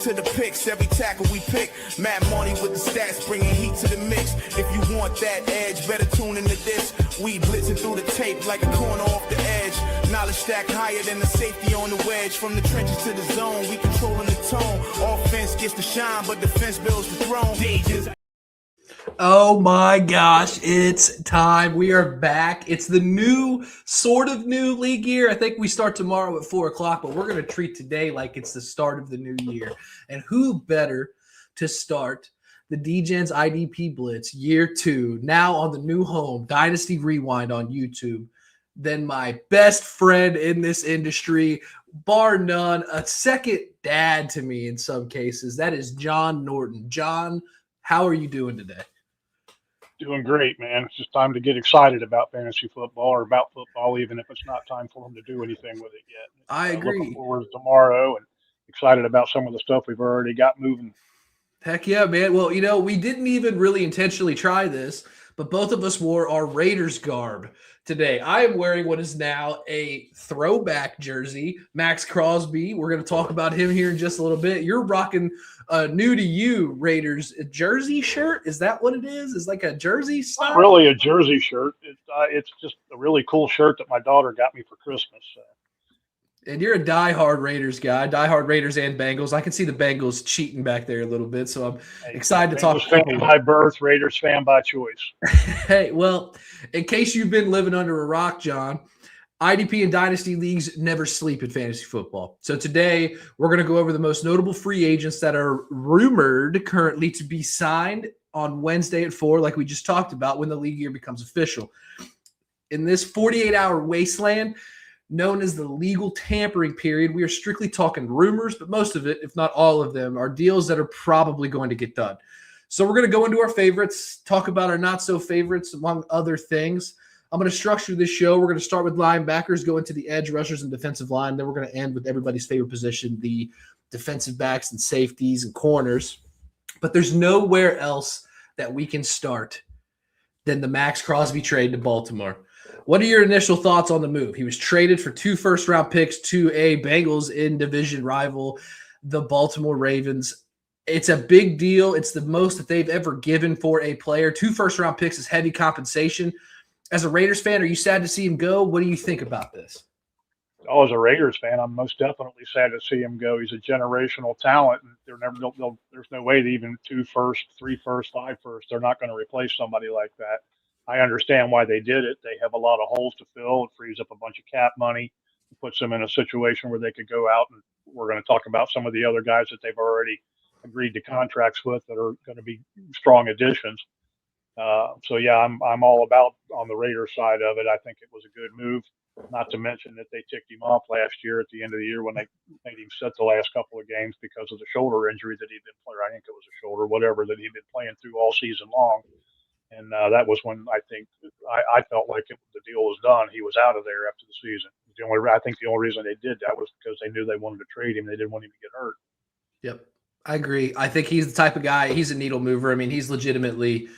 To the picks, every tackle we pick. Matt Monty with the stats, bringing heat to the mix. If you want that edge, better tune into this. We blitzing through the tape like a corner off the edge. Knowledge stack higher than the safety on the wedge. From the trenches to the zone, we controlling the tone. Offense gets the shine, but defense builds the throne. Degens. Oh my gosh, it's time. We are back. It's the new, sort of new league year. I think we start tomorrow at 4 o'clock, but we're going to treat today like it's the start of the new year. And who better to start the Degens IDP Blitz year 2, now on the new home, Dynasty Rewind on YouTube, than my best friend in this industry, bar none, a second dad to me in some cases. That is John Norton. John, how are you doing today? Doing great, man. It's just time to get excited about fantasy football or about football, even if it's not time for them to do anything with it yet. I agree. Looking forward to tomorrow and excited about some of the stuff we've already got moving. Heck yeah, man. Well, you know, we didn't even really intentionally try this, but both of us wore our Raiders garb today. I am wearing what is now a throwback jersey, Max Crosby. We're going to talk about him here in just a little bit. You're rocking a new to you Raiders jersey shirt. Is that what it is? It's like a jersey style? Not really a jersey shirt. It's just a really cool shirt that my daughter got me for Christmas. And you're a diehard Raiders guy, diehard Raiders and Bengals. I can see the Bengals cheating back there a little bit, so I'm excited to talk. Bengals fan by birth, Raiders fan by choice. Hey, well, in case you've been living under a rock, John, IDP and Dynasty leagues never sleep in fantasy football. So today we're going to go over the most notable free agents that are rumored currently to be signed on Wednesday at 4, like we just talked about, when the league year becomes official. In this 48-hour wasteland known as the legal tampering period, we are strictly talking rumors, but most of it, if not all of them, are deals that are probably going to get done. So we're going to go into our favorites, talk about our not-so-favorites, among other things. I'm going to structure this show. We're going to start with linebackers, go into the edge rushers and defensive line. Then we're going to end with everybody's favorite position, the defensive backs and safeties and corners. But there's nowhere else that we can start than the Max Crosby trade to Baltimore. What are your initial thoughts on the move? He was traded for 2 first-round picks to a Bengals in-division rival, the Baltimore Ravens. It's a big deal. It's the most that they've ever given for a player. 2 first-round picks is heavy compensation. As a Raiders fan, are you sad to see him go? What do you think about this? Oh, as a Raiders fan, I'm most definitely sad to see him go. He's a generational talent, and there's no way that even 2 first, 3 first, 5 first, they're not going to replace somebody like that. I understand why they did it. They have a lot of holes to fill. It frees up a bunch of cap money. It puts them in a situation where they could go out, and we're going to talk about some of the other guys that they've already agreed to contracts with that are going to be strong additions. So yeah, I'm all about on the Raiders side of it. I think it was a good move. Not to mention that they ticked him off last year at the end of the year when they made him sit the last couple of games because of the shoulder injury that he'd been playing. I think it was a shoulder, whatever, that he'd been playing through all season long. And that was when I think I felt like the deal was done. He was out of there after the season. I think the only reason they did that was because they knew they wanted to trade him. They didn't want him to get hurt. Yep, I agree. I think he's the type of guy. He's a needle mover. I mean, he's legitimately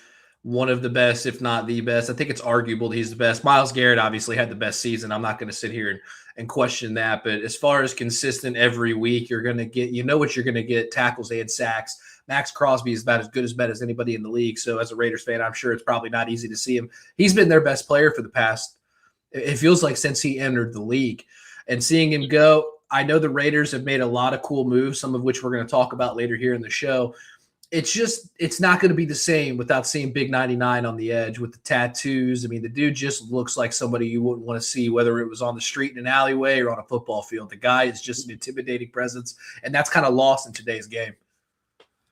one of the best, if not the best. I think it's arguable that he's the best. Myles Garrett obviously had the best season. I'm not going to sit here and question that. But as far as consistent every week, you're going to get, you know what you're going to get, tackles and sacks. Max Crosby is about as good as anybody in the league. So as a Raiders fan, I'm sure it's probably not easy to see him. He's been their best player for the past, it feels like, since he entered the league. And seeing him go, I know the Raiders have made a lot of cool moves, some of which we're going to talk about later here in the show. It's not going to be the same without seeing Big 99 on the edge with the tattoos. I mean, the dude just looks like somebody you wouldn't want to see, whether it was on the street in an alleyway or on a football field. The guy is just an intimidating presence, and that's kind of lost in today's game.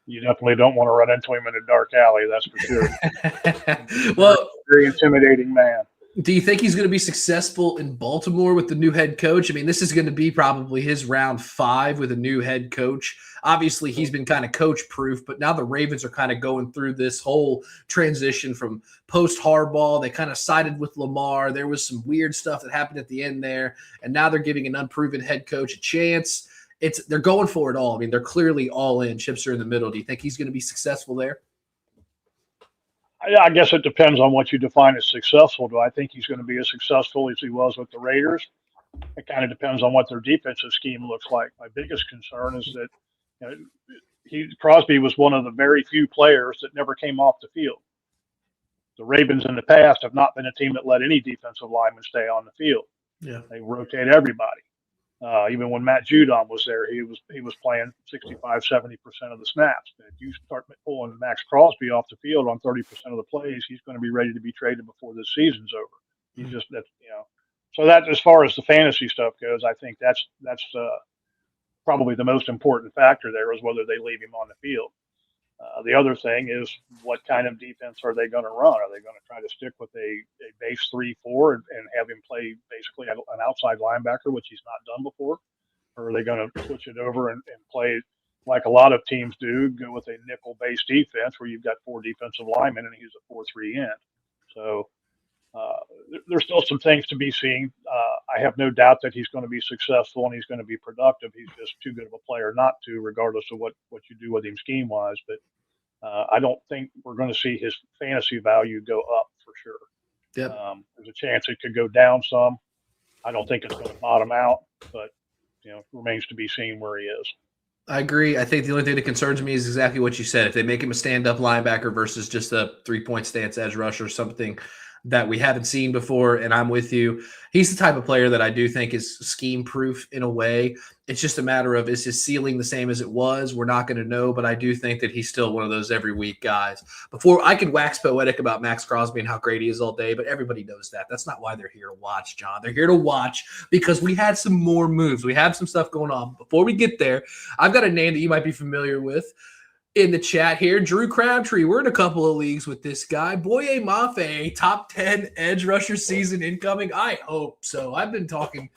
You definitely don't want to run into him in a dark alley, that's for sure. Well, very intimidating man. Do you think he's going to be successful in Baltimore with the new head coach? I mean, this is going to be probably his round 5 with a new head coach. Obviously, he's been kind of coach-proof, but now the Ravens are kind of going through this whole transition from post-Harbaugh. They kind of sided with Lamar. There was some weird stuff that happened at the end there, and now they're giving an unproven head coach a chance. They're going for it all. I mean, they're clearly all in. Chips are in the middle. Do you think he's going to be successful there? I guess it depends on what you define as successful. Do I think he's going to be as successful as he was with the Raiders? It kind of depends on what their defensive scheme looks like. My biggest concern is that You know, Crosby was one of the very few players that never came off the field. The Ravens in the past have not been a team that let any defensive lineman stay on the field. Yeah. They rotate everybody. Even when Matt Judon was there, he was playing 65, 70% of the snaps. If you start pulling Max Crosby off the field on 30% of the plays, he's going to be ready to be traded before this season's over. He's just that, So that, as far as the fantasy stuff goes, I think that's probably the most important factor there is whether they leave him on the field. The other thing is what kind of defense are they going to run? Are they going to try to stick with a base 3-4 and have him play basically an outside linebacker, which he's not done before? Or are they going to switch it over and play like a lot of teams do, go with a nickel-based defense where you've got 4 defensive linemen and he's a 4-3 end? So there's still some things to be seen. I have no doubt that he's going to be successful and he's going to be productive. He's just too good of a player not to, regardless of what you do with him scheme-wise. But I don't think we're going to see his fantasy value go up for sure. Yep. There's a chance it could go down some. I don't think it's going to bottom out, but remains to be seen where he is. I agree. I think the only thing that concerns me is exactly what you said. If they make him a stand-up linebacker versus just a 3-point stance edge rusher or something that we haven't seen before, and I'm with you. He's the type of player that I do think is scheme-proof in a way. It's just a matter of, is his ceiling the same as it was? We're not going to know, but I do think that he's still one of those every-week guys. Before, I could wax poetic about Max Crosby and how great he is all day, but everybody knows that. That's not why they're here to watch, John. They're here to watch because we had some more moves. We have some stuff going on. Before we get there, I've got a name that you might be familiar with in the chat here. Drew Crabtree. We're in a couple of leagues with this guy. Boye Mafe, top 10 edge rusher season incoming. I hope so. I've been talking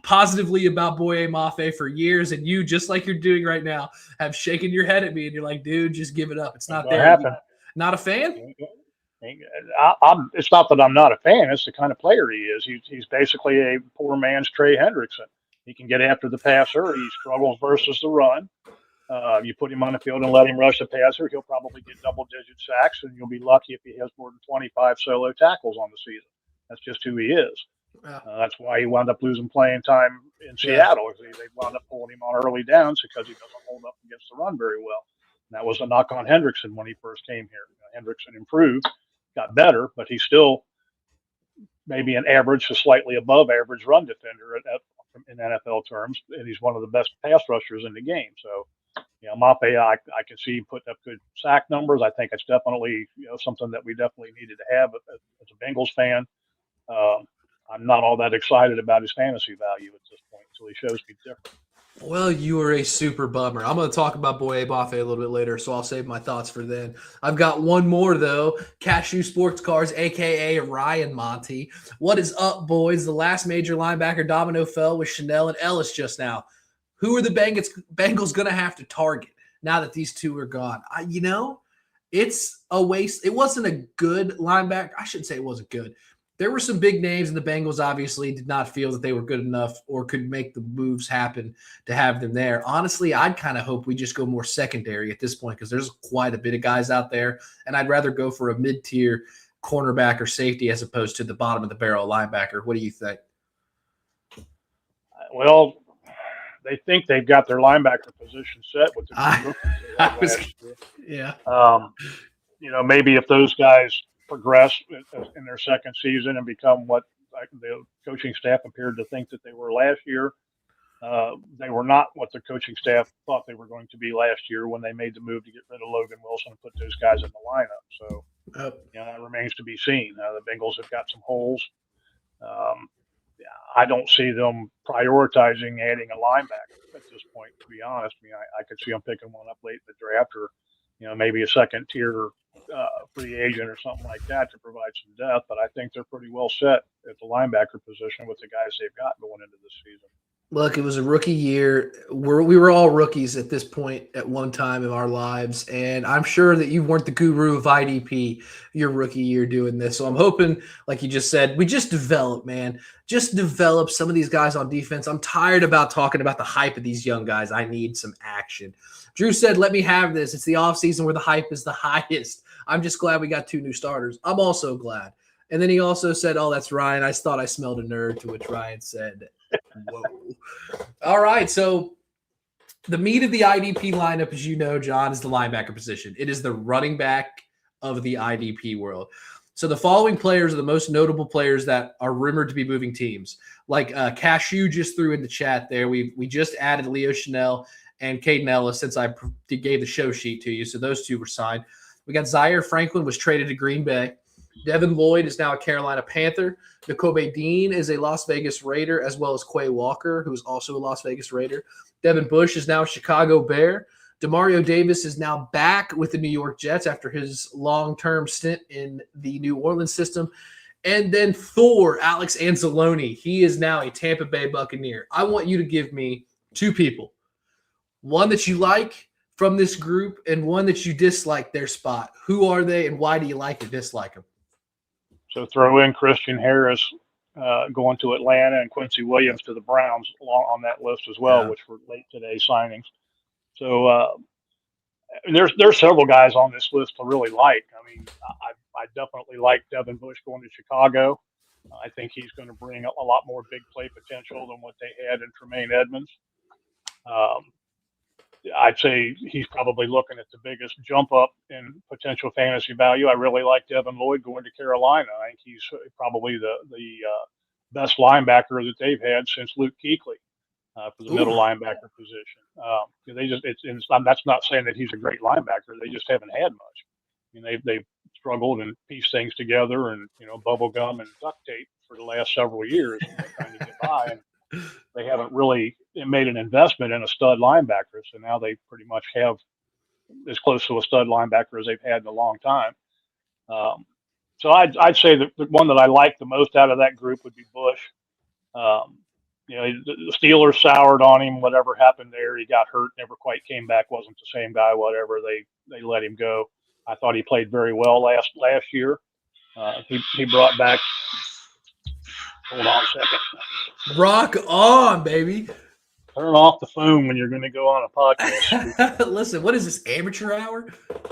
positively about Boye Mafe for years, and you, just like you're doing right now, have shaken your head at me, and you're like, dude, just give it up. It's not there. Not a fan? It's not that I'm not a fan. It's the kind of player he is. He's basically a poor man's Trey Hendrickson. He can get after the passer. He struggles versus the run. You put him on the field and let him rush the passer, he'll probably get double-digit sacks, and you'll be lucky if he has more than 25 solo tackles on the season. That's just who he is. That's why he wound up losing playing time in Seattle. They wound up pulling him on early downs because he doesn't hold up against the run very well. And that was a knock on Hendrickson when he first came here. Hendrickson improved, got better, but he's still maybe an average to slightly above average run defender in NFL terms, and he's one of the best pass rushers in the game. So, Mafe, I can see him putting up good sack numbers. I think it's definitely something that we definitely needed to have as a Bengals fan. I'm not all that excited about his fantasy value at this point until he shows me different. Well, you are a super bummer. I'm going to talk about Boye Mafe a little bit later, so I'll save my thoughts for then. I've got one more, though. Cashew Sports Cars, a.k.a. Ryan Monty. What is up, boys? The last major linebacker domino fell with Chanel and Ellis just now. Who are the Bengals going to have to target now that these two are gone? It's a waste. It wasn't a good linebacker. I shouldn't say it wasn't good. There were some big names, and the Bengals obviously did not feel that they were good enough or could make the moves happen to have them there. Honestly, I'd kind of hope we just go more secondary at this point because there's quite a bit of guys out there, and I'd rather go for a mid-tier cornerback or safety as opposed to the bottom of the barrel linebacker. What do you think? Well, they think they've got their linebacker position set with the maybe if those guys progress in their second season and become what the coaching staff appeared to think that they were last year, they were not what the coaching staff thought they were going to be last year when they made the move to get rid of Logan Wilson and put those guys in the lineup. So, that remains to be seen. The Bengals have got some holes. I don't see them prioritizing adding a linebacker at this point, to be honest. I could see them picking one up late in the draft or, maybe a second tier free agent or something like that to provide some depth. But I think they're pretty well set at the linebacker position with the guys they've got going into this season. Look, it was a rookie year. We were all rookies at this point at one time in our lives, and I'm sure that you weren't the guru of IDP your rookie year doing this. So I'm hoping, like you just said, we just develop, man. Just develop some of these guys on defense. I'm tired about talking about the hype of these young guys. I need some action. Drew said, let me have this. It's the offseason where the hype is the highest. I'm just glad we got 2 new starters. I'm also glad. And then he also said, oh, that's Ryan. I thought I smelled a nerd, to which Ryan said, whoa. All right, so The meat of the IDP lineup, as you know, John, is the linebacker position. It is the running back of the IDP world. So the following players are the most notable players that are rumored to be moving teams. Like Cashew just threw in the chat there. We just added Leo Chanel and Caden Ellis since I gave the show sheet to you. So those two were signed. We got Zaire Franklin was traded to Green Bay. Devin Lloyd is now a Carolina Panther. Nakobe Dean is a Las Vegas Raider, as well as Quay Walker, who is also a Las Vegas Raider. Devin Bush is now a Chicago Bear. Demario Davis is now back with the New York Jets after his long-term stint in the New Orleans system. And then Thor, Alex Anzalone, he is now a Tampa Bay Buccaneer. I want you to give me two people, one that you like from this group and one that you dislike their spot. Who are they and why do you like or dislike them? So throw in Christian Harris going to Atlanta and Quincy Williams to the Browns along on that list as well, which were late today signings. So there's several guys on this list I really like. I mean, I definitely like Devin Bush going to Chicago. I think he's going to bring a lot more big play potential than what they had in Tremaine Edmonds. I'd say he's probably looking at the biggest jump up in potential fantasy value. I really like Devin Lloyd going to Carolina. I think he's probably the best linebacker that they've had since Luke Kuechly for the middle linebacker position. That's not saying that he's a great linebacker. They just haven't had much. I mean, they've struggled and pieced things together and, bubble gum and duct tape for the last several years trying to get by. And they haven't really made an investment in a stud linebacker. So now they pretty much have as close to a stud linebacker as they've had in a long time. So I'd say the one that I like the most out of that group would be Bush. The Steelers soured on him. Whatever happened there, he got hurt, never quite came back. Wasn't the same guy. Whatever, they let him go. I thought he played very well last year. He brought back. Hold on a second. Rock on, baby. Turn off the phone when you're going to go on a podcast. Listen, what is this, amateur hour?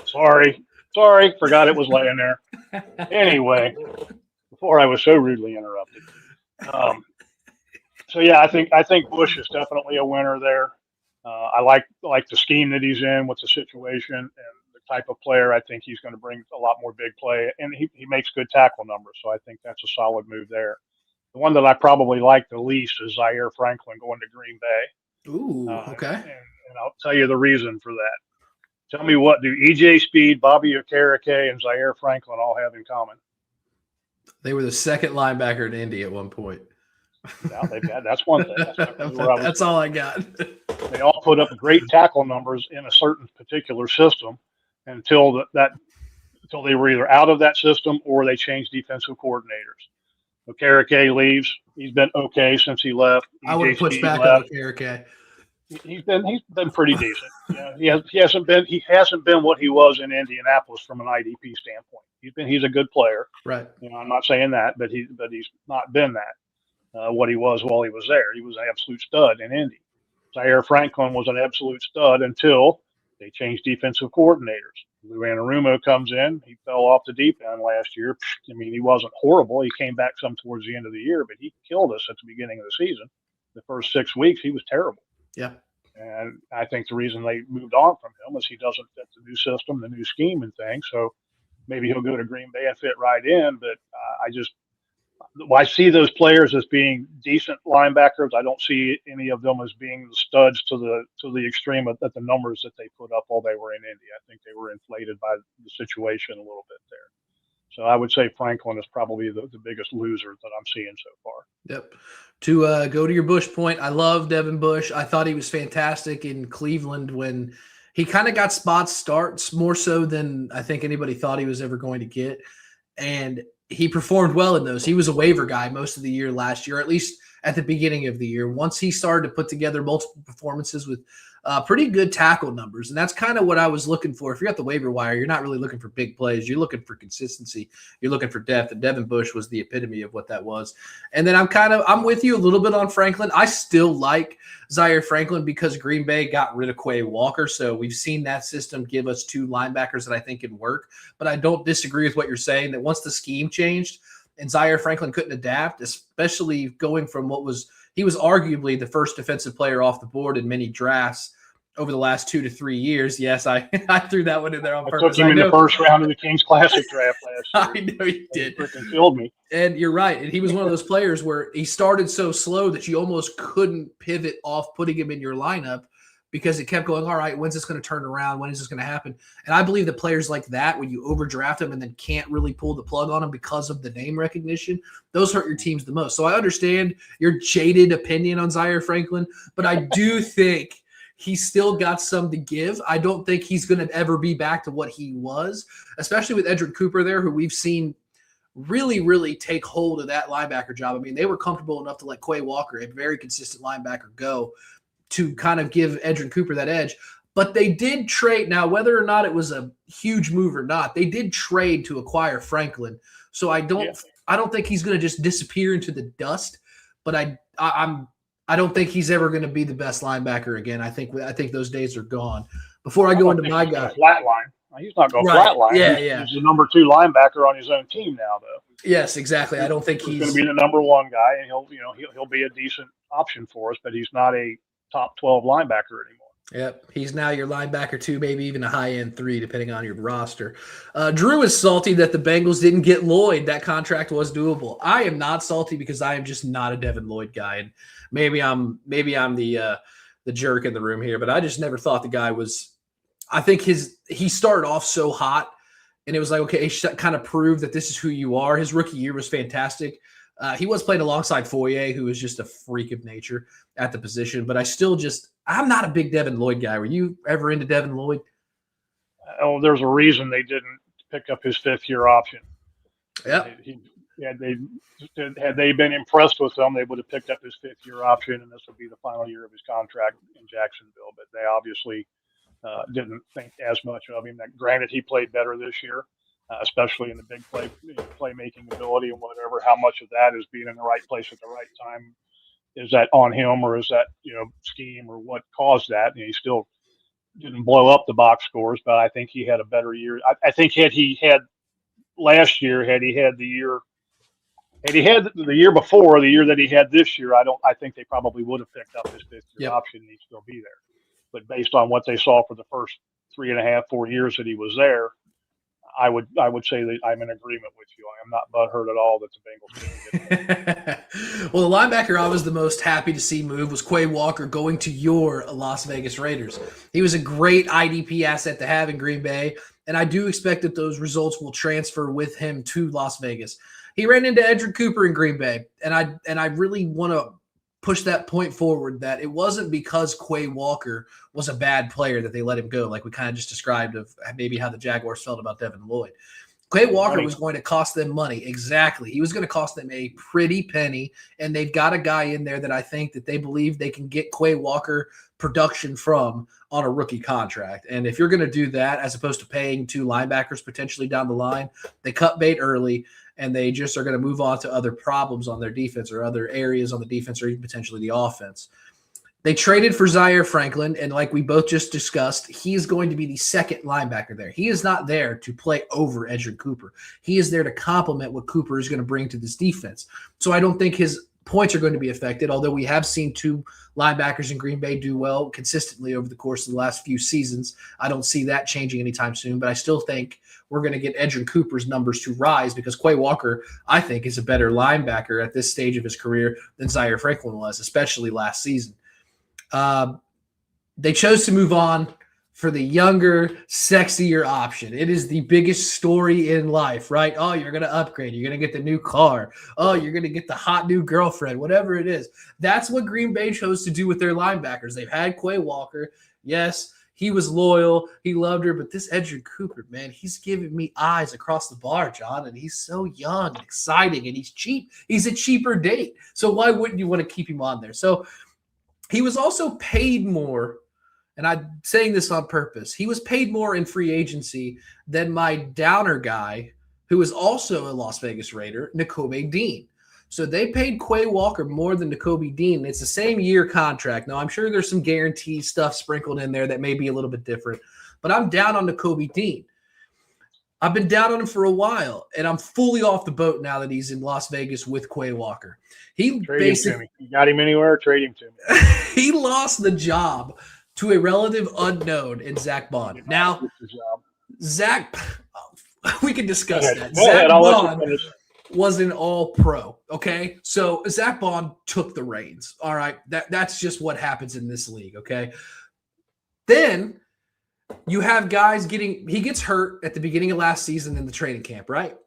Sorry. Forgot it was laying there. Anyway, before I was so rudely interrupted. So yeah, I think Bush is definitely a winner there. I like the scheme that he's in with the situation and the type of player. I think he's going to bring a lot more big play, and he makes good tackle numbers. So I think that's a solid move there. The one that I probably like the least is Zaire Franklin going to Green Bay. Ooh, okay. And I'll tell you the reason for that. Tell me, what do EJ Speed, Bobby Okereke, and Zaire Franklin all have in common? They were the second linebacker in Indy at one point. Now that's one thing. That's all I got. They all put up great tackle numbers in a certain particular system until they were either out of that system or they changed defensive coordinators. Okereke leaves. He's been okay since he left. I would have pushed back on Okereke. He's been pretty decent. He hasn't been what he was in Indianapolis from an IDP standpoint. He's a good player. Right. I'm not saying that, but he's not been that what he was while he was there. He was an absolute stud in Indy. Zaire Franklin was an absolute stud until they changed defensive coordinators. Lou Anarumo comes in. He fell off the deep end last year. I mean, he wasn't horrible. He came back some towards the end of the year, but he killed us at the beginning of the season. The first 6 weeks, he was terrible. Yeah. And I think the reason they moved on from him is he doesn't fit the new system, the new scheme and things. So maybe he'll go to Green Bay and fit right in. But I see those players as being decent linebackers. I don't see any of them as being the studs to the extreme at the numbers that they put up while they were in Indy. I think they were inflated by the situation a little bit there. So I would say Franklin is probably the biggest loser that I'm seeing so far. Yep. To go to your Bush point, I love Devin Bush. I thought he was fantastic in Cleveland when he kind of got starts more so than I think anybody thought he was ever going to get. And he performed well in those. He was a waiver guy most of the year last year, at least at the beginning of the year. Once he started to put together multiple performances with pretty good tackle numbers, and that's kind of what I was looking for. If you're at the waiver wire, you're not really looking for big plays. You're looking for consistency. You're looking for depth, and Devin Bush was the epitome of what that was. And then I'm with you a little bit on Franklin. I still like Zaire Franklin because Green Bay got rid of Quay Walker, so we've seen that system give us two linebackers that I think can work. But I don't disagree with what you're saying that once the scheme changed and Zaire Franklin couldn't adapt, especially going from he was arguably the first defensive player off the board in many drafts over the last 2 to 3 years. Yes, I threw that one in there on I purpose. took him in the first round of the Kings Classic draft last year. I know you did. Freaking killed me. And you're right. And he was one of those players where he started so slow that you almost couldn't pivot off putting him in your lineup because it kept going, all right, when's this going to turn around? When is this going to happen? And I believe that players like that, when you overdraft them and then can't really pull the plug on them because of the name recognition, those hurt your teams the most. So I understand your jaded opinion on Zaire Franklin, but I do think he's still got some to give. I don't think he's going to ever be back to what he was, especially with Edrin Cooper there, who we've seen really, really take hold of that linebacker job. I mean, they were comfortable enough to let Quay Walker, a very consistent linebacker, go to kind of give Edrin Cooper that edge. But they did trade. Now, whether or not it was a huge move or not, they did trade to acquire Franklin. So I don't think he's going to just disappear into the dust. But I don't think he's ever going to be the best linebacker again. I think those days are gone. Before I go into my guy, flatline. He's not going to flatline. Yeah, He's the number 2 linebacker on his own team now, though. Yes, exactly. I don't think he's going to be the number 1 guy, and he'll be a decent option for us. But he's not a top 12 linebacker anymore. Yep, he's now your linebacker 2, maybe even a high-end 3, depending on your roster. Drew is salty that the Bengals didn't get Lloyd. That contract was doable. I am not salty because I am just not a Devin Lloyd guy, and maybe I'm the jerk in the room here, but I just never thought the guy was. I think he started off so hot, and it was like, okay, he kind of proved that this is who you are. His rookie year was fantastic. He was playing alongside Foye, who is just a freak of nature at the position. But I'm not a big Devin Lloyd guy. Were you ever into Devin Lloyd? Oh, there's a reason they didn't pick up his 5th-year option. Yeah. Had they been impressed with him, they would have picked up his 5th-year option, and this would be the final year of his contract in Jacksonville. But they obviously didn't think as much of him. Granted, he played better this year. Especially in the big playmaking ability and whatever. How much of that is being in the right place at the right time? Is that on him, or is that scheme, or what caused that? And he still didn't blow up the box scores, but I think he had a better year. I think had he had the year before, the year that he had this year, I think they probably would have picked up his 5th-year option and he'd still be there. But based on what they saw for the first 3.5, 4 years that he was there, I would say that I'm in agreement with you. I am not butthurt at all that the Bengals didn't get. Well, the linebacker I was the most happy to see move was Quay Walker going to your Las Vegas Raiders. He was a great IDP asset to have in Green Bay, and I do expect that those results will transfer with him to Las Vegas. He ran into Edrin Cooper in Green Bay, and I really want to push that point forward that it wasn't because Quay Walker was a bad player that they let him go, like we kind of just described of maybe how the Jaguars felt about Devin Lloyd. Quay Walker was going to cost them money. Exactly. He was going to cost them a pretty penny, and they've got a guy in there that I think that they believe they can get Quay Walker production from on a rookie contract. And if you're going to do that, as opposed to paying 2 linebackers potentially down the line, they cut bait early, and they just are going to move on to other problems on their defense or other areas on the defense or even potentially the offense. They traded for Zaire Franklin, and like we both just discussed, he is going to be the second linebacker there. He is not there to play over Edrin Cooper. He is there to complement what Cooper is going to bring to this defense. So I don't think his points are going to be affected, although we have seen 2 linebackers in Green Bay do well consistently over the course of the last few seasons. I don't see that changing anytime soon, but I still think we're going to get Edrin Cooper's numbers to rise because Quay Walker, I think, is a better linebacker at this stage of his career than Zaire Franklin was, especially last season. They chose to move on for the younger, sexier option. It is the biggest story in life, right? Oh, you're going to upgrade. You're going to get the new car. Oh, you're going to get the hot new girlfriend, whatever it is. That's what Green Bay chose to do with their linebackers. They've had Quay Walker. Yes, he was loyal. He loved her. But this Edrin Cooper, man, he's giving me eyes across the bar, John. And he's so young and exciting, and he's cheap. He's a cheaper date. So why wouldn't you want to keep him on there? So he was also paid more, and I'm saying this on purpose. He was paid more in free agency than my downer guy, who is also a Las Vegas Raider, Nakobe Dean. So they paid Quay Walker more than Nakobe Dean. It's the same year contract. Now, I'm sure there's some guarantee stuff sprinkled in there that may be a little bit different, but I'm down on Nakobe Dean. I've been down on him for a while, and I'm fully off the boat now that he's in Las Vegas with Quay Walker. He basically, you got him anywhere, trade him to me. He lost the job to a relative unknown in Zach Bond. Now, Zach, we can discuss that. Go ahead. Zach I'll let you Bond finish. was an all-pro, okay? So Zach Bond took the reins, all right? That's just what happens in this league, okay? Then you have guys he gets hurt at the beginning of last season in the training camp, right?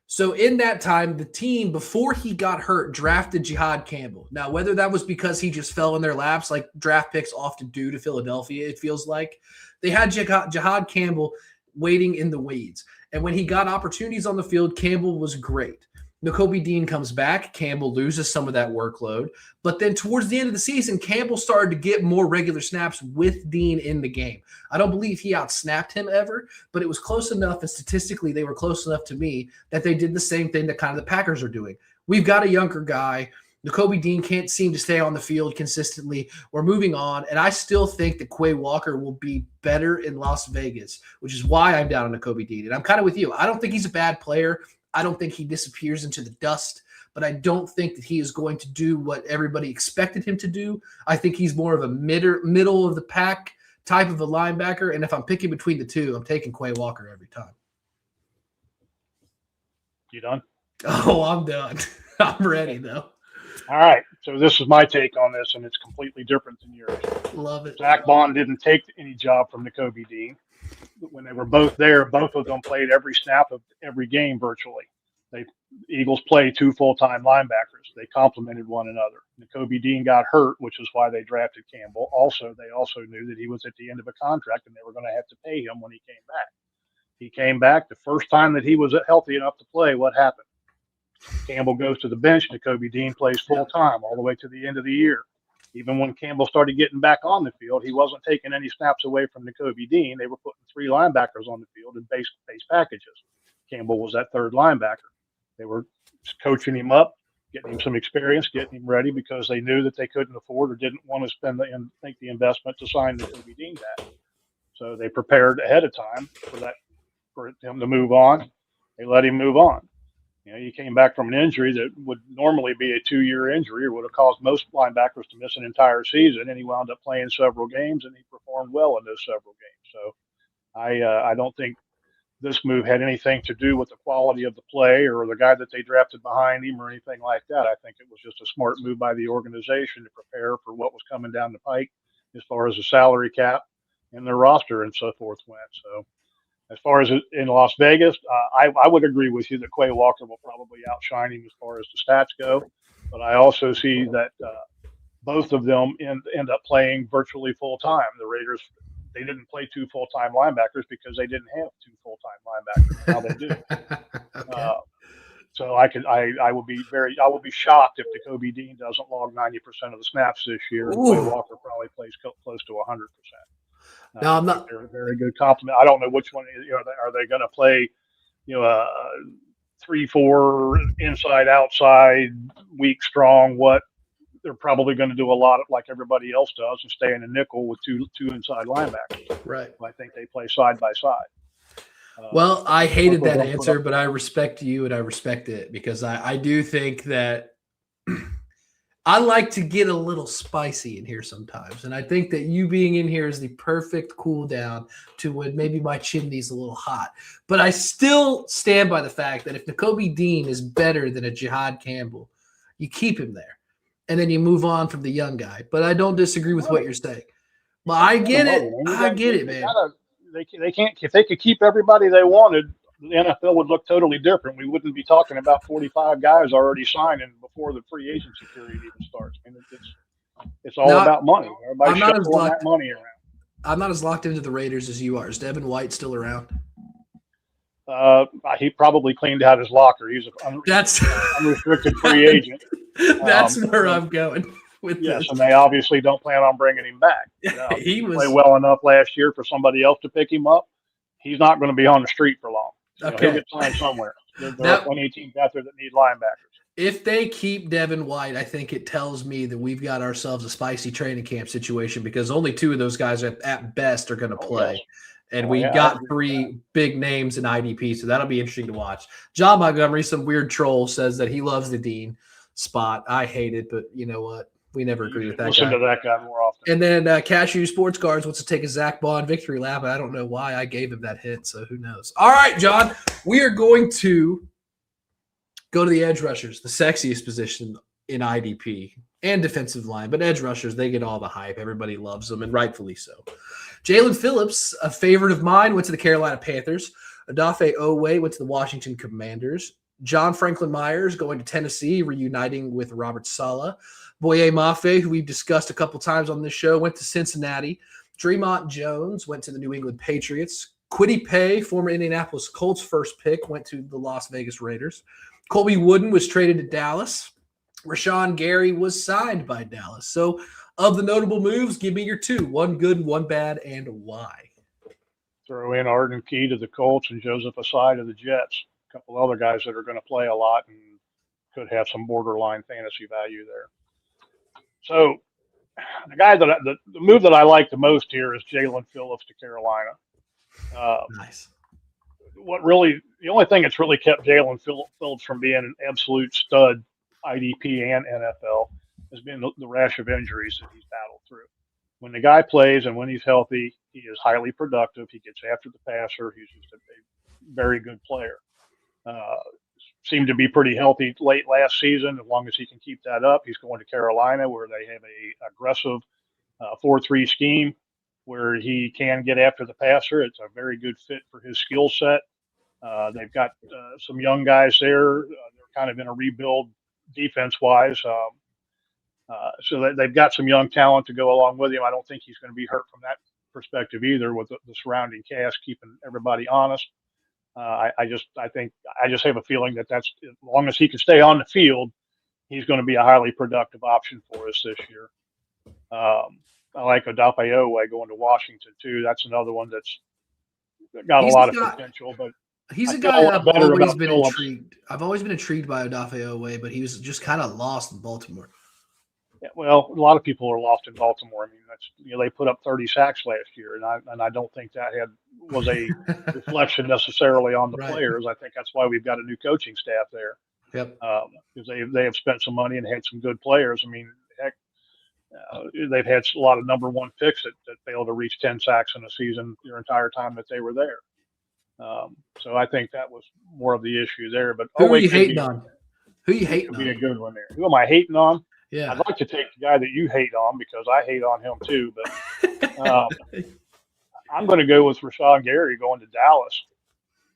So in that time, the team, before he got hurt, drafted Jihad Campbell. Now, whether that was because he just fell in their laps like draft picks often do to Philadelphia, it feels like, they had Jihad Campbell waiting in the weeds. And when he got opportunities on the field, Campbell was great. Nakobe Dean comes back. Campbell loses some of that workload. But then towards the end of the season, Campbell started to get more regular snaps with Dean in the game. I don't believe he outsnapped him ever, but it was close enough, and statistically they were close enough to me that they did the same thing that kind of the Packers are doing. We've got a younger guy. Nakobe Dean can't seem to stay on the field consistently. We're moving on, and I still think that Quay Walker will be better in Las Vegas, which is why I'm down on Nakobe Dean. And I'm kind of with you. I don't think he's a bad player. I don't think he disappears into the dust, but I don't think that he is going to do what everybody expected him to do. I think he's more of a middle of the pack type of a linebacker, and if I'm picking between the two, I'm taking Quay Walker every time. You done? Oh, I'm done. I'm ready, though. All right. So this is my take on this, and it's completely different than yours. Love it. Zach Bond didn't take any job from Nakobe Dean. When they were both there, both of them played every snap of every game virtually. The Eagles play two full-time linebackers. They complemented one another. Nakobe Dean got hurt, which is why they drafted Campbell. They also knew that he was at the end of a contract and they were going to have to pay him when he came back. He came back the first time that he was healthy enough to play. What happened? Campbell goes to the bench. Nakobe Dean plays full-time all the way to the end of the year. Even when Campbell started getting back on the field, he wasn't taking any snaps away from Nakobe Dean. They were putting three linebackers on the field in base packages. Campbell was that third linebacker. They were coaching him up, getting him some experience, getting him ready because they knew that they couldn't afford or didn't want to make the investment to sign Nakobe Dean back. So they prepared ahead of time for him to move on. They let him move on. He came back from an injury that would normally be a 2-year injury or would have caused most linebackers to miss an entire season, and he wound up playing several games, and he performed well in those several games. So I don't think this move had anything to do with the quality of the play or the guy that they drafted behind him or anything like that. I think it was just a smart move by the organization to prepare for what was coming down the pike as far as the salary cap and their roster and so forth went. So as far as in Las Vegas, I would agree with you that Quay Walker will probably outshine him as far as the stats go. But I also see that both of them end up playing virtually full time. The Raiders, they didn't play two full-time linebackers because they didn't have two full-time linebackers. Now they do. Okay. So I would be shocked if Nakobe Dean doesn't log 90% of the snaps this year. And Quay Walker probably plays close to 100%. No, I'm not. They're a very good compliment. I don't know which one. Are they going to play? 3-4 inside outside, weak strong? What? They're probably going to do a lot of like everybody else does and stay in a nickel with two inside linebackers. Right. I think they play side by side. Well, I hated that answer, but I respect you and I respect it because I do think that I like to get a little spicy in here sometimes. And I think that you being in here is the perfect cool down to when maybe my chimney's a little hot. But I still stand by the fact that if Nakobe Dean is better than a Jihad Campbell, you keep him there. And then you move on from the young guy. But I don't disagree with what you're saying. But I get it. I get it, man. They can't. If they could keep everybody they wanted, the NFL would look totally different. We wouldn't be talking about 45 guys already signing before the free agency period even starts. I mean, it's all about money. Everybody's shuffling that money around. I'm not as locked into the Raiders as you are. Is Devin White still around? He probably cleaned out his locker. He's an unrestricted free agent. That's where I'm going with this. And they obviously don't plan on bringing him back. He played well enough last year for somebody else to pick him up. He's not going to be on the street for long. He'll get signed somewhere. There are plenty of teams out there that need linebackers. If they keep Devin White, I think it tells me that we've got ourselves a spicy training camp situation because only two of those guys at best are going to play. Yes. And we got three big names in IDP, so that'll be interesting to watch. John Montgomery, some weird troll, says that he loves the Dean spot. I hate it, but you know what? We never agree with that Listen guy. to that guy more often. And then Cashew Sports Cards wants to take a Zach Bond victory lap. I don't know why I gave him that hit, so who knows. All right, John, we are going to go to the edge rushers, the sexiest position in IDP and defensive line. But edge rushers, they get all the hype. Everybody loves them, and rightfully so. Jalen Phillips, a favorite of mine, went to the Carolina Panthers. Odafe Oweh went to the Washington Commanders. John Franklin Myers going to Tennessee, reuniting with Robert Saleh. Boye Mafe, who we've discussed a couple times on this show, went to Cincinnati. Dre'Mont Jones went to the New England Patriots. Kwity Paye, former Indianapolis Colts first pick, went to the Las Vegas Raiders. Colby Wooden was traded to Dallas. Rashawn Gary was signed by Dallas. So of the notable moves, give me your two. One good, one bad, and why. Throw in Arden Key to the Colts and Joseph Asai to the Jets. A couple other guys that are going to play a lot and could have some borderline fantasy value there. So the guy that the move that I like the most here is Jalen Phillips to Carolina. Nice. The only thing that's really kept Jalen Phillips from being an absolute stud IDP and NFL has been the rash of injuries that he's battled through. When the guy plays and when he's healthy, he is highly productive. He gets after the passer. He's just a very good player. Seemed to be pretty healthy late last season. As long as he can keep that up, he's going to Carolina, where they have a aggressive 4-3 scheme where he can get after the passer. It's a very good fit for his skill set. They've got some young guys there. They're kind of in a rebuild defense-wise. So they've got some young talent to go along with him. I don't think he's going to be hurt from that perspective either, with the surrounding cast keeping everybody honest. I just have a feeling that that's, as long as he can stay on the field, he's going to be a highly productive option for us this year. I like Odafe Oweh going to Washington too. That's another one that's got a lot of potential, but he's a guy I've always been intrigued. I've always been intrigued by Odafe Oweh, but he was just kind of lost in Baltimore. Yeah, well, a lot of people are lost in Baltimore. I mean, they put up 30 sacks last year, and I don't think that was a reflection necessarily on the players. I think that's why we've got a new coaching staff there. Yep. Because they have spent some money and had some good players. I mean, heck, they've had a lot of number one picks that failed to reach 10 sacks in a season their entire time that they were there. So I think that was more of the issue there. But who are you hating on? Who are you hating on? Be a good one there. Who am I hating on? Yeah, I'd like to take the guy that you hate on because I hate on him too. But I'm going to go with Rashawn Gary going to Dallas.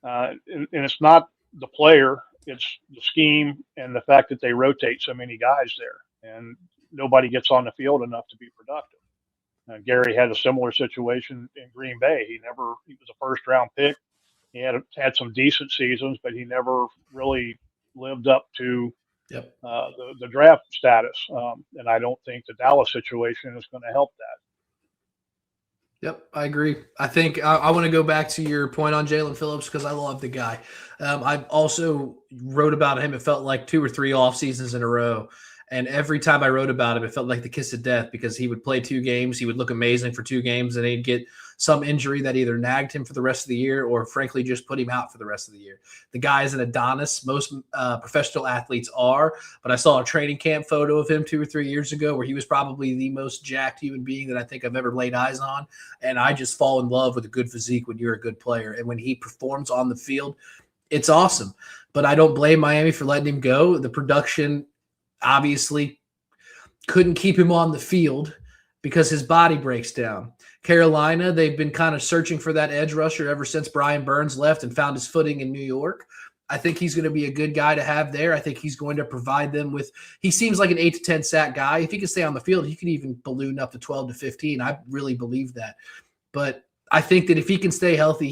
And it's not the player, it's the scheme and the fact that they rotate so many guys there, and nobody gets on the field enough to be productive. Gary had a similar situation in Green Bay. He was a first-round pick. He had some decent seasons, but he never really lived up to the draft status. And I don't think the Dallas situation is going to help that. Yep, I agree. I think I want to go back to your point on Jalen Phillips because I love the guy. I also wrote about him. It felt like 2 or 3 off seasons in a row. And every time I wrote about him, it felt like the kiss of death because he would play 2 games. He would look amazing for 2 games, and he'd get some injury that either nagged him for the rest of the year or, frankly, just put him out for the rest of the year. The guy is an Adonis. Most professional athletes are. But I saw a training camp photo of him 2 or 3 years ago where he was probably the most jacked human being that I think I've ever laid eyes on. And I just fall in love with a good physique when you're a good player. And when he performs on the field, it's awesome. But I don't blame Miami for letting him go. The production obviously couldn't keep him on the field because his body breaks down. Carolina, they've been kind of searching for that edge rusher ever since Brian Burns left and found his footing in New York. I think he's going to be a good guy to have there. I think he's going to provide them with – he seems like an 8 to 10 sack guy. If he can stay on the field, he could even balloon up to 12 to 15. I really believe that. But I think that if he can stay healthy,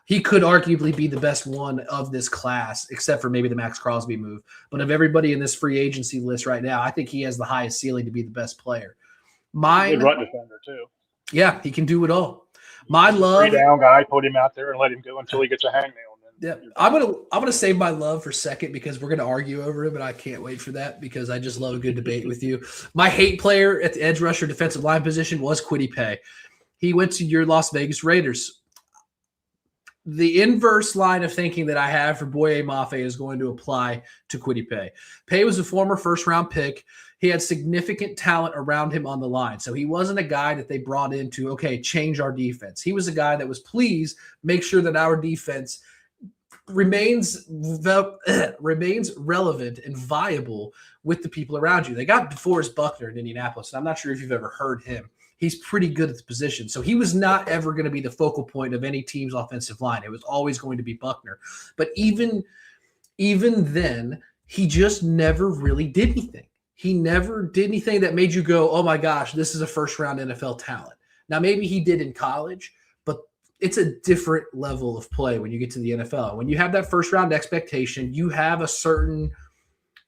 he could arguably be the best one of this class, except for maybe the Max Crosby move. But of everybody in this free agency list right now, I think he has the highest ceiling to be the best player. Good run defender too. Yeah, he can do it all. My love, 3 down guy, put him out there and let him go until he gets a hangnail. Yeah, I'm gonna save my love for second because we're gonna argue over it, but I can't wait for that because I just love a good debate with you. My hate player at the edge rusher defensive line position was Kwity Paye. He went to your Las Vegas Raiders. The inverse line of thinking that I have for Boye Mafe is going to apply to Kwity Paye. Paye was a former first-round pick. He had significant talent around him on the line. So he wasn't a guy that they brought in to, okay, change our defense. He was a guy that was, please make sure that our defense remains relevant and viable with the people around you. They got DeForest Buckner in Indianapolis, and I'm not sure if you've ever heard him. He's pretty good at the position. So he was not ever going to be the focal point of any team's offensive line. It was always going to be Buckner. But even then, he just never really did anything. He never did anything that made you go, oh my gosh, this is a first-round NFL talent. Now, maybe he did in college, but it's a different level of play when you get to the NFL. When you have that first-round expectation, you have certain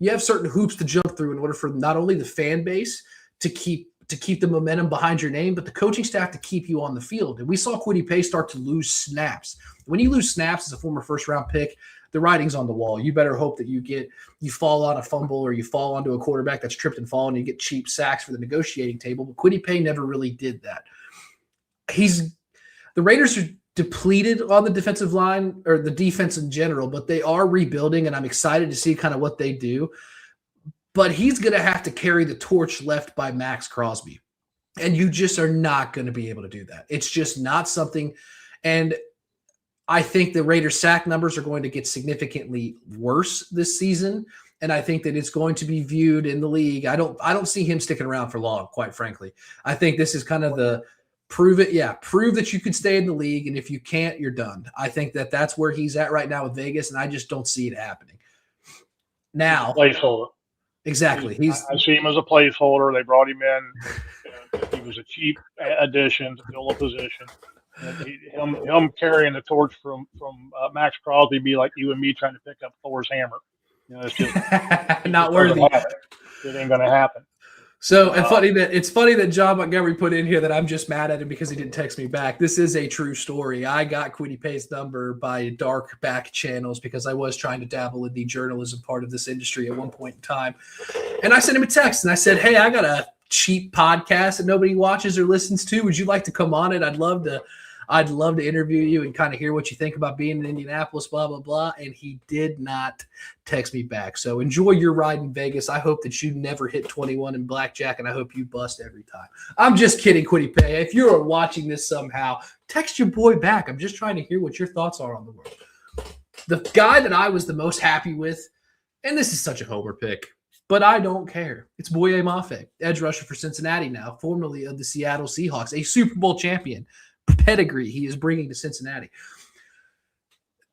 hoops to jump through in order for not only the fan base to keep the momentum behind your name, but the coaching staff to keep you on the field. And we saw Kwity Paye start to lose snaps. When you lose snaps as a former first-round pick, the writing's on the wall. You better hope that you fall on a fumble or you fall onto a quarterback that's tripped and fallen and you get cheap sacks for the negotiating table. But Kwity Paye never really did that. The Raiders are depleted on the defensive line or the defense in general, but they are rebuilding, and I'm excited to see kind of what they do. But he's going to have to carry the torch left by Max Crosby. And you just are not going to be able to do that. It's just not something. And I think the Raiders sack numbers are going to get significantly worse this season. And I think that it's going to be viewed in the league. I don't see him sticking around for long, quite frankly. I think this is kind of the prove that you can stay in the league. And if you can't, you're done. I think that that's where he's at right now with Vegas. And I just don't see it happening. Now, placeholder. Exactly. I see him as a placeholder. They brought him in. He was a cheap addition to fill a position. Him carrying the torch from Max Crosby be like you and me trying to pick up Thor's hammer. It's just not worthy. It ain't going to happen. So it's funny that John Montgomery put in here that I'm just mad at him because he didn't text me back. This is a true story. I got Kwity Paye's number by dark back channels because I was trying to dabble in the journalism part of this industry at one point in time. And I sent him a text and I said, hey, I got a cheap podcast that nobody watches or listens to. Would you like to come on it? I'd love to interview you and kind of hear what you think about being in Indianapolis, blah, blah, blah. And he did not text me back. So enjoy your ride in Vegas. I hope that you never hit 21 in blackjack, and I hope you bust every time. I'm just kidding, Kwity Paye. If you're watching this somehow, text your boy back. I'm just trying to hear what your thoughts are on the world. The guy that I was the most happy with, and this is such a homer pick, but I don't care. It's Boye Mafe, edge rusher for Cincinnati now, formerly of the Seattle Seahawks, a Super Bowl champion. Pedigree he is bringing to Cincinnati.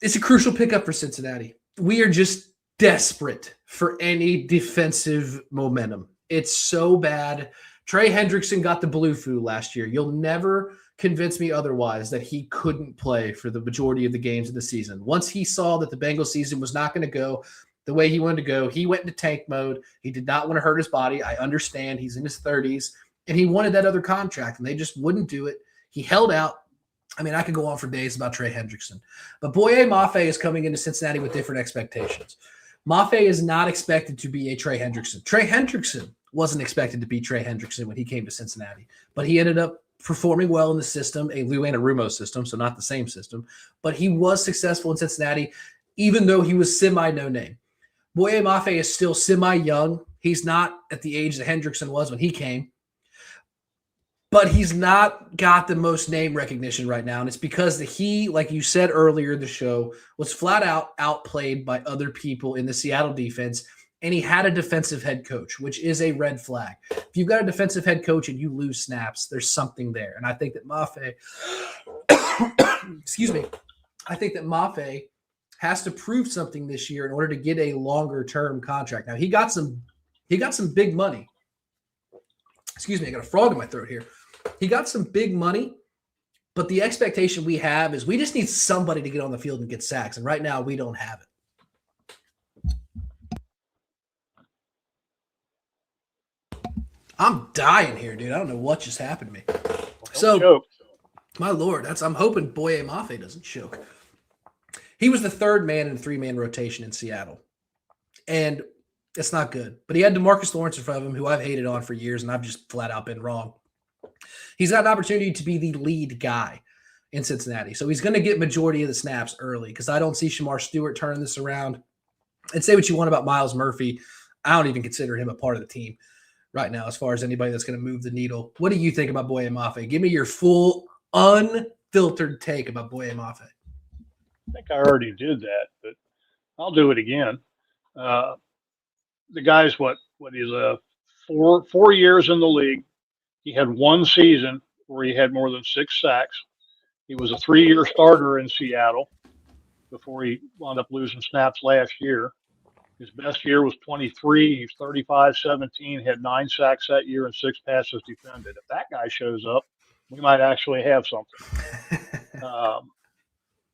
It's a crucial pickup for Cincinnati. We are just desperate for any defensive momentum. It's so bad. Trey Hendrickson got the blue flu last year. You'll never convince me otherwise that he couldn't play for the majority of the games of the season. Once he saw that the Bengals season was not going to go the way he wanted to go, he went into tank mode. He did not want to hurt his body. I understand he's in his 30s, and he wanted that other contract, and they just wouldn't do it. He held out. I mean, I could go on for days about Trey Hendrickson. But Boye Mafe is coming into Cincinnati with different expectations. Mafe is not expected to be a Trey Hendrickson. Trey Hendrickson wasn't expected to be Trey Hendrickson when he came to Cincinnati. But he ended up performing well in the system, a Lou Anarumo system, so not the same system. But he was successful in Cincinnati, even though he was semi-no-name. Boye Mafe is still semi-young. He's not at the age that Hendrickson was when he came. But he's not got the most name recognition right now. And it's because he, like you said earlier in the show, was flat out outplayed by other people in the Seattle defense. And he had a defensive head coach, which is a red flag. If you've got a defensive head coach and you lose snaps, there's something there. And I think that Mafe, I think that Mafe has to prove something this year in order to get a longer term contract. Now he got some big money. Excuse me, I got a frog in my throat here. He got some big money, but the expectation we have is we just need somebody to get on the field and get sacks. And right now we don't have it. I'm dying here, dude. I don't know what just happened to me. So, my Lord, I'm hoping Boye Mafe doesn't choke. He was the third man in a 3-man rotation in Seattle. And it's not good. But he had DeMarcus Lawrence in front of him, who I've hated on for years, and I've just flat out been wrong. He's got an opportunity to be the lead guy in Cincinnati. So he's going to get majority of the snaps early because I don't see Shamar Stewart turning this around. And say what you want about Miles Murphy. I don't even consider him a part of the team. right now as far as anybody that's going to move the needle. What do you think about Boye Mafe? Give me your full, unfiltered take about Boye Mafe. I think I already did that, but I'll do it again. The guy's what he's 4 years in the league. He had one season where he had more than 6 sacks. He was a 3-year starter in Seattle before he wound up losing snaps last year. His best year was 23. He's 35-17, had 9 sacks that year and 6 passes defended. If that guy shows up, we might actually have something.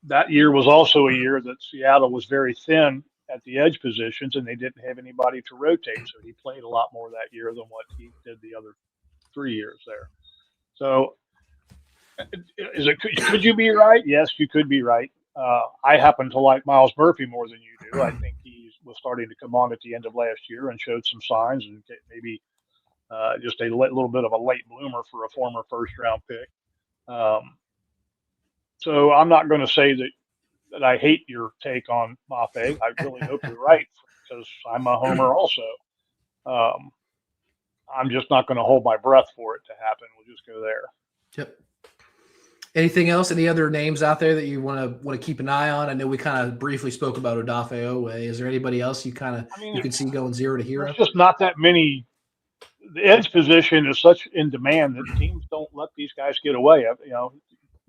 That year was also a year that Seattle was very thin at the edge positions, and they didn't have anybody to rotate. So he played a lot more that year than what he did the other 3 years there. So could you be right? Yes, you could be right. I happen to like Miles Murphy more than you do. I think he was starting to come on at the end of last year and showed some signs, and maybe just a little bit of a late bloomer for a former first-round pick. So I'm not going to say that I hate your take on Mafe. I really hope you're right, because I'm a homer also. I'm just not going to hold my breath for it to happen. We'll just go there. Yep. Anything else? Any other names out there that you want to keep an eye on? I know we kind of briefly spoke about Odafe Owe. Is there anybody else you can see going 0 to hero? There's just not that many. The edge position is such in demand that teams don't let these guys get away.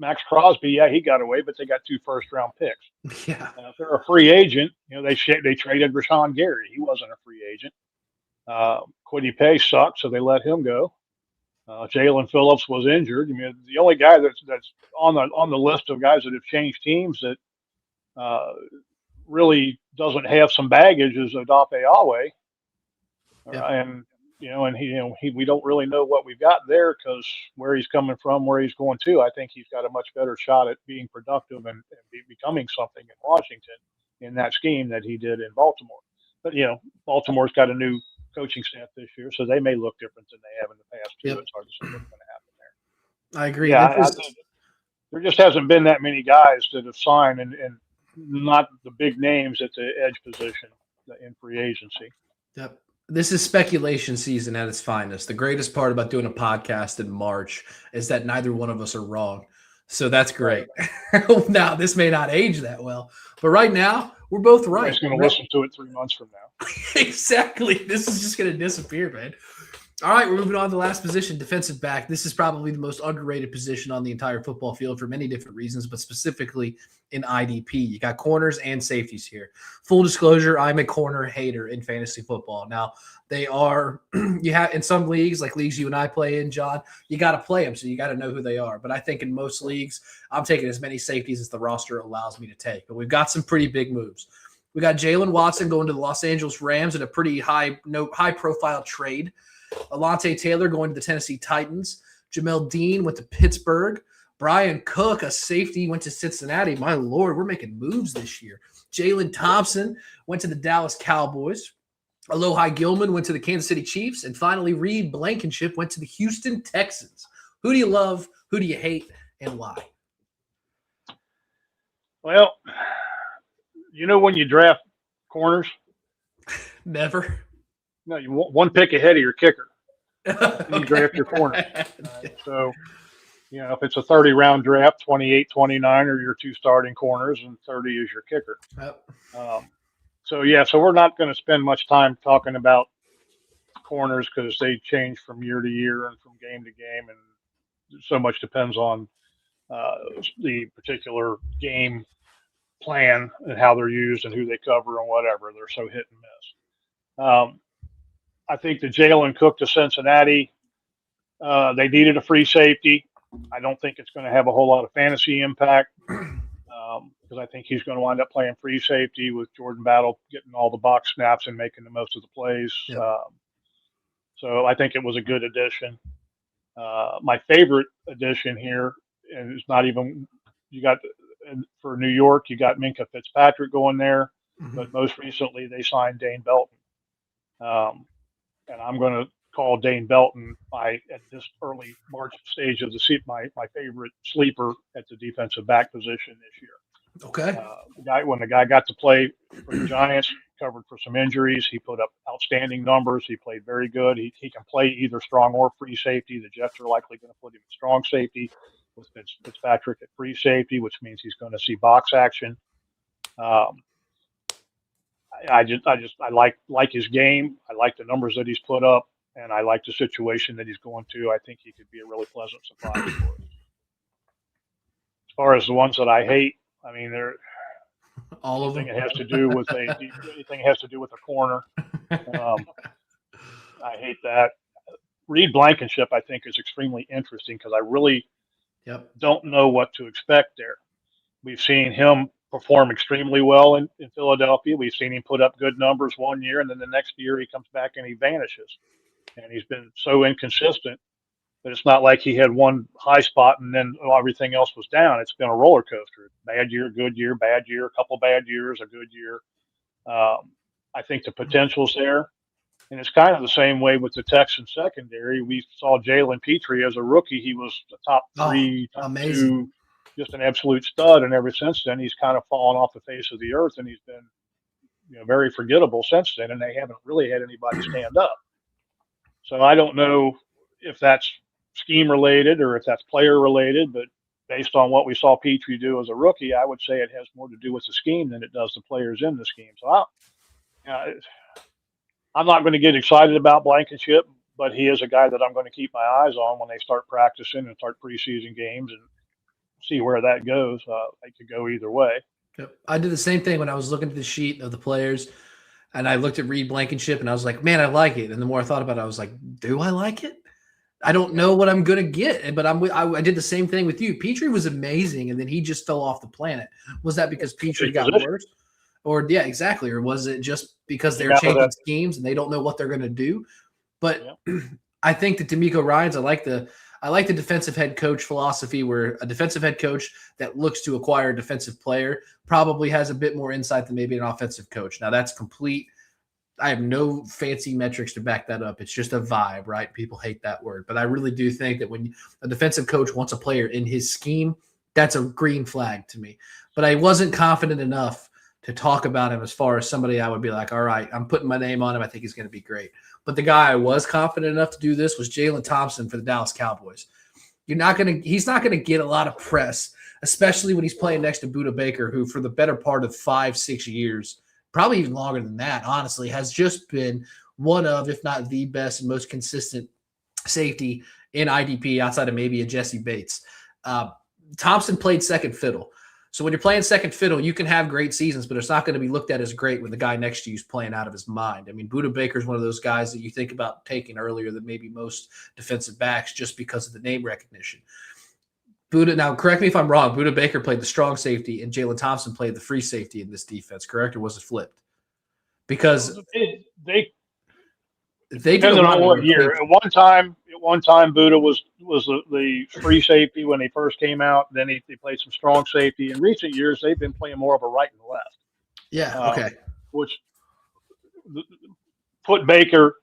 Max Crosby, he got away, but they got 2 first-round picks. Yeah. If they're a free agent, they traded Rashawn Gary. He wasn't a free agent. Kwity Paye sucked, so they let him go. Jalen Phillips was injured. I mean, the only guy that's on the list of guys that have changed teams that really doesn't have some baggage is Odafe Owe. Yeah. And we don't really know what we've got there, because where he's coming from, where he's going to, I think he's got a much better shot at being productive and becoming something in Washington in that scheme that he did in Baltimore. But, Baltimore's got a new coaching staff this year, so they may look different than they have in the past too. Yep. It's hard to say what's going to happen there. I agree. Yeah, there just hasn't been that many guys that have signed, and not the big names at the edge position in free agency. Yep. This is speculation season at its finest. The greatest part about doing a podcast in March is that neither one of us are wrong. So that's great. Now, this may not age that well, but right now, we're both right. I'm going to listen to it 3 months from now. Exactly. This is just going to disappear, man. All right, we're moving on to the last position, defensive back. This is probably the most underrated position on the entire football field for many different reasons, but specifically in IDP. You got corners and safeties here. Full disclosure, I'm a corner hater in fantasy football. Now, they are you have in some leagues, like leagues you and I play in, John, you got to play them, so you got to know who they are. But I think in most leagues, I'm taking as many safeties as the roster allows me to take. But we've got some pretty big moves. We got Jalen Watson going to the Los Angeles Rams in a pretty high-profile trade. Alontae Taylor going to the Tennessee Titans. Jamel Dean went to Pittsburgh. Brian Cook, a safety, went to Cincinnati. My Lord, we're making moves this year. Jalen Thompson went to the Dallas Cowboys. Alohi Gilman went to the Kansas City Chiefs. And finally, Reed Blankenship went to the Houston Texans. Who do you love? Who do you hate? And why? Well, when you draft corners? Never. No, you want one pick ahead of your kicker. You draft your corner. Right? So, if it's a 30-round draft, 28, 29 are your 2 starting corners, and 30 is your kicker. Yep. So we're not going to spend much time talking about corners, because they change from year to year and from game to game, and so much depends on the particular game plan and how they're used and who they cover and whatever. They're so hit and miss. I think the Jalen Cook to Cincinnati, they needed a free safety. I don't think it's going to have a whole lot of fantasy impact, because I think he's going to wind up playing free safety with Jordan Battle getting all the box snaps and making the most of the plays. Yeah. So I think it was a good addition. My favorite addition here, and it's not even for New York, you got Minkah Fitzpatrick going there, but most recently they signed Dane Belton. And I'm going to call Dane Belton at this early March stage of the season my favorite sleeper at the defensive back position this year. Okay. When the guy got to play for the Giants, covered for some injuries, he put up outstanding numbers. He played very good. He can play either strong or free safety. The Jets are likely going to put him in strong safety with Fitzpatrick at free safety, which means he's going to see box action. Um, I like his game. I like the numbers that he's put up, and I like the situation that he's going to. I think he could be a really pleasant surprise for us. As far as the ones that I hate, I mean, All of them. anything has to do with a corner. I hate that. Reed Blankenship, I think, is extremely interesting because I really don't know what to expect there. We've seen him perform extremely well in Philadelphia. We've seen him put up good numbers one year, and then the next year he comes back and he vanishes. And he's been so inconsistent that it's not like he had one high spot and then everything else was down. It's been a roller coaster. Bad year, good year, bad year, a couple bad years, a good year. I think the potential's there. And it's kind of the same way with the Texans secondary. We saw Jalen Petrie as a rookie. He was the top three, top amazing. 2, just an absolute stud. And ever since then, he's kind of fallen off the face of the earth, and he's been very forgettable since then. And they haven't really had anybody stand up. So I don't know if that's scheme related or if that's player related, but based on what we saw Petrie do as a rookie, I would say it has more to do with the scheme than it does the players in the scheme. So I'm not going to get excited about Blankenship, but he is a guy that I'm going to keep my eyes on when they start practicing and start preseason games and see where that goes. It could go either way. Yep. I did the same thing when I was looking at the sheet of the players, and I looked at Reed Blankenship, and I was like, man, I like it. And the more I thought about it, I was like, do I like it? I don't know what I'm going to get, but I did the same thing with you. Petrie was amazing, and then he just fell off the planet. Was that because Petrie got worse? Or, yeah, exactly. Or was it just because they're changing schemes and they don't know what they're going to do? But I think that D'Amico Ryans, I like the defensive head coach philosophy where a defensive head coach that looks to acquire a defensive player probably has a bit more insight than maybe an offensive coach. Now, that's complete. I have no fancy metrics to back that up. It's just a vibe, right? People hate that word. But I really do think that when a defensive coach wants a player in his scheme, that's a green flag to me. But I wasn't confident enough to talk about him as far as somebody I would be like, all right, I'm putting my name on him. I think he's going to be great. But the guy I was confident enough to do this was Jalen Thompson for the Dallas Cowboys. He's not going to get a lot of press, especially when he's playing next to Budda Baker, who for the better part of 5-6 years, probably even longer than that, honestly, has just been one of, if not the best and most consistent safety in IDP outside of maybe a Jesse Bates. Thompson played second fiddle. So when you're playing second fiddle, you can have great seasons, but it's not going to be looked at as great when the guy next to you is playing out of his mind. I mean, Budda Baker is one of those guys that you think about taking earlier than maybe most defensive backs just because of the name recognition. Now, correct me if I'm wrong, Budda Baker played the strong safety and Jalen Thompson played the free safety in this defense, correct? Or was it flipped? Because they depending on what year. At one time, Budda was the free safety when he first came out. Then he played some strong safety. In recent years, they've been playing more of a right and left. Yeah, okay. Which put Baker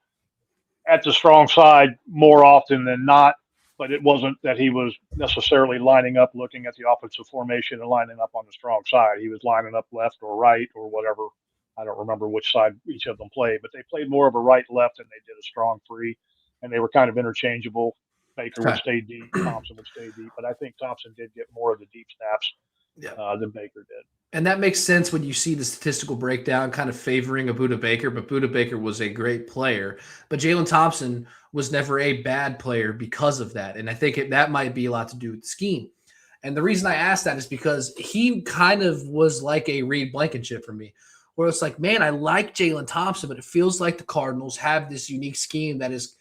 at the strong side more often than not. But it wasn't that he was necessarily lining up, looking at the offensive formation and lining up on the strong side. He was lining up left or right or whatever. I don't remember which side each of them played, but they played more of a right-left than they did a strong free, and they were kind of interchangeable. Baker would stay deep, Thompson would stay deep, but I think Thompson did get more of the deep snaps than Baker did. And that makes sense when you see the statistical breakdown kind of favoring a Budda Baker, but Budda Baker was a great player. But Jalen Thompson was never a bad player because of that, and I think that might be a lot to do with the scheme. And the reason I asked that is because he kind of was like a Reed Blankenship for me, where it's like, man, I like Jalen Thompson, but it feels like the Cardinals have this unique scheme that is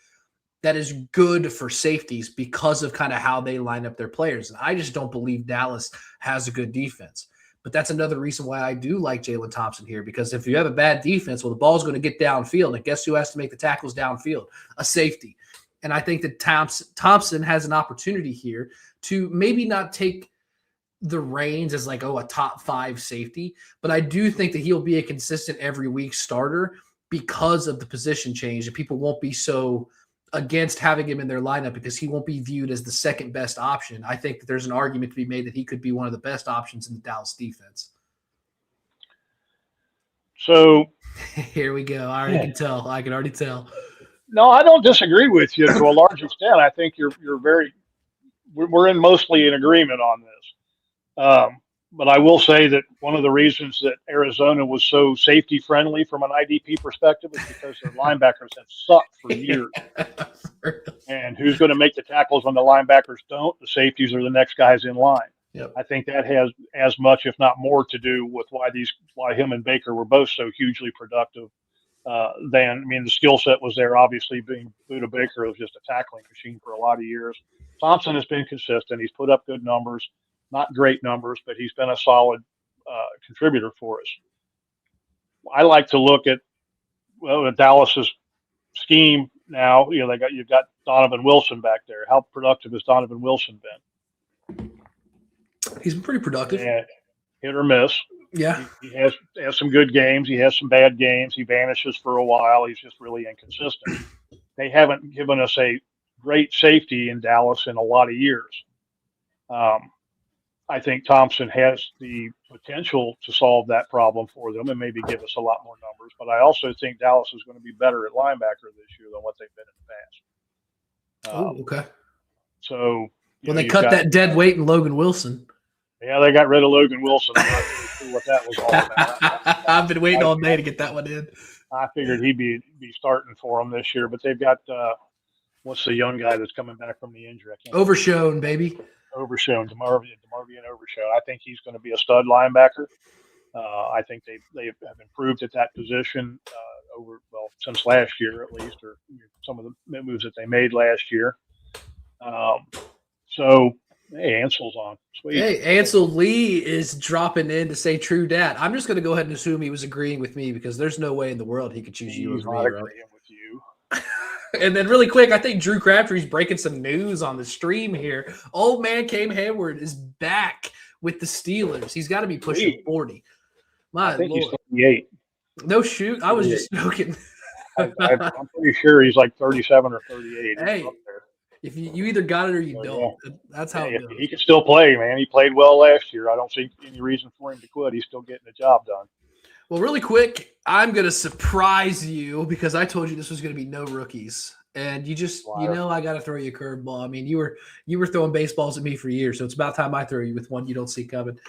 good for safeties because of kind of how they line up their players. And I just don't believe Dallas has a good defense. But that's another reason why I do like Jalen Thompson here, because if you have a bad defense, well, the ball's going to get downfield. And guess who has to make the tackles downfield? A safety. And I think that Thompson has an opportunity here to maybe not take the reins as like, a top 5 safety, but I do think that he'll be a consistent every week starter because of the position change, and people won't be so against having him in their lineup because he won't be viewed as the second best option. I think that there's an argument to be made that he could be one of the best options in the Dallas defense. So here we go. I already can tell. I can already tell. No, I don't disagree with you to a large extent. I think we're mostly in agreement on this. But I will say that one of the reasons that Arizona was so safety friendly from an IDP perspective is because their linebackers have sucked for years. And who's going to make the tackles when the linebackers don't? The safeties are the next guys in line. Yep. I think that has as much, if not more, to do with why him and Baker were both so hugely productive. The skill set was there. Obviously, being Buda Baker was just a tackling machine for a lot of years. Thompson has been consistent. He's put up good numbers, not great numbers, but he's been a solid contributor for us. I like to look at Dallas's scheme now. You've got Donovan Wilson back there. How productive has Donovan Wilson been? He's been pretty productive. Yeah, hit or miss. Yeah, he has some good games. He has some bad games. He vanishes for a while. He's just really inconsistent. They haven't given us a great safety in Dallas in a lot of years. I think Thompson has the potential to solve that problem for them and maybe give us a lot more numbers. But I also think Dallas is going to be better at linebacker this year than what they've been in the past. Okay. So they cut that dead weight in Logan Wilson. Yeah, they got rid of Logan Wilson. I'm not really sure what that was all about. I've been waiting all day to get that one in. I figured he'd be starting for them this year, but they've got what's the young guy that's coming back from the injury? Overshown, baby. Overshown, DeMarvian Overshown. I think he's going to be a stud linebacker. I think they have improved at that position since last year at least, or some of the moves that they made last year. Hey, Ansel's on. Sweet. Hey, Ansel Lee is dropping in to say true dat. I'm just going to go ahead and assume he was agreeing with me because there's no way in the world he could choose you over me. Agreeing with you. And then really quick, I think Drew Crabtree's breaking some news on the stream here. Old man Cam Hayward is back with the Steelers. He's got to be pushing 40. I think he's 38. No shoot. I was just joking. I'm pretty sure he's like 37 or 38. Hey, if you either got it or you don't. Yeah. That's how it goes. He can still play, man. He played well last year. I don't see any reason for him to quit. He's still getting the job done. Well, really quick, I'm going to surprise you because I told you this was going to be no rookies. And you just, I got to throw you a curveball. I mean, you were throwing baseballs at me for years, so it's about time I throw you with one you don't see coming.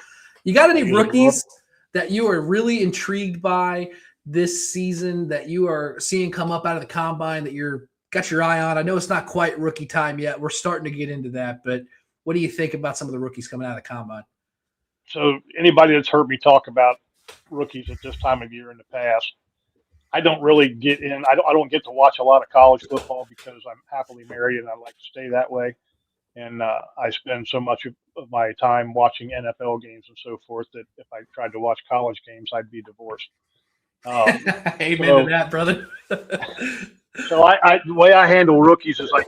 You got any rookies that you are really intrigued by this season that you are seeing come up out of the combine that you're got your eye on? I know it's not quite rookie time yet. We're starting to get into that, but what do you think about some of the rookies coming out of the combine? So anybody that's heard me talk about rookies at this time of year in the past, I don't really get in. I don't get to watch a lot of college football because I'm happily married and I like to stay that way. And I spend so much of my time watching NFL games and so forth that if I tried to watch college games, I'd be divorced. Amen to that, brother. So the way I handle rookies is I